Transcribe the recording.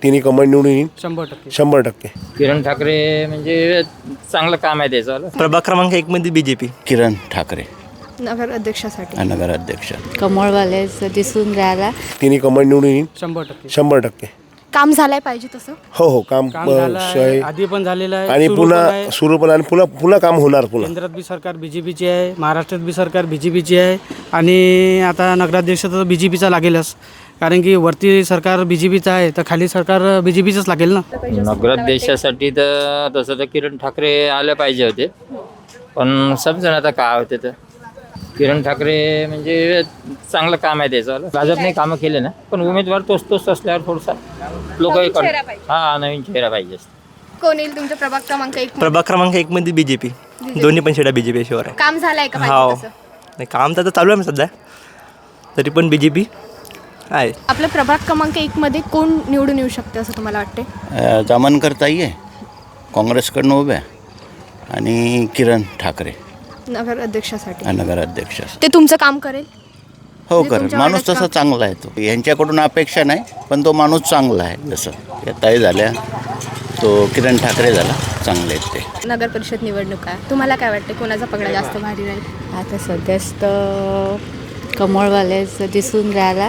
तिन्ही कमांड निवडून येईल 100%. 100%. किरण ठाकरे म्हणजे चांगलं काम आहे त्याचं. प्रभाग क्रमांक 1 मध्ये बीजेपी. किरण ठाकरे नगर अध्यक्षासाठी नगराध्यक्ष. कमळवालेच दिसून राहिला. तिन्ही कमांड निवडून येईल 100%. 100%. काम झालंय पाहिजे तसं. हो काम काम झालं आहे, आहे. आधी पण झालेलं आहे, आणि सुरू पण पुन्हा आहे. सुरू पण आणि पुन्हा काम होणार पुन्हा. केंद्रात बी सरकार बीजेपीची आहे, महाराष्ट्रात बी सरकार बीजेपीची आहे आणि आता नगराध्यक्ष तर बीजेपीचा लागेलच, कारण की वरती सरकार बीजेपीचं आहे तर खाली सरकार बीजेपीचंच लागेल ना. नगराध्यक्षासाठी तर तसं तर किरण ठाकरे आले पाहिजे होते, पण समजा आता काय होते तर किरण ठाकरे म्हणजे चांगलं काम आहे त्याचं. भाजपने कामं केले ना, पण उमेदवार तोच असल्यावर थोडसा लोक नवीन चेहरा पाहिजे. कोण येईल तुमच्या प्रभाग क्रमांक 1? प्रभाग क्रमांक 1 मध्ये बीजेपी. दोन्ही पण शेडा बीजेपी शिवाय आहे. काम झालंय का हो पाहिजे तसं? नाही, काम तर आता चालू आहे सध्या, तरी पण बीजेपी आहे. आपल्या प्रभाग क्रमांक 1 मध्ये कोण निवडून येऊ शकते असं तुम्हाला वाटते? जामनकर ताई आहे काँग्रेसकडनं उभ्या आणि किरण ठाकरे नगर अध्यक्षासाठी नगराध्यक्ष. ते तुमचं काम करेल? हो म्हणजे कर तुमच्या माणूस वाड्यात तसा चांगला आहे तो. यांच्याकडून अपेक्षा नाही, पण तो माणूस चांगला आहे. जसं या ताई झाल्या तो किरण ठाकरे झाला, चांगले आहेत ते. नगर परिषद निवडणूक आहे, तुम्हाला काय वाटते कोणाचा पगडा जास्त भारी राहील? आता सध्याच तर कमळवालेच दिसून राहिला.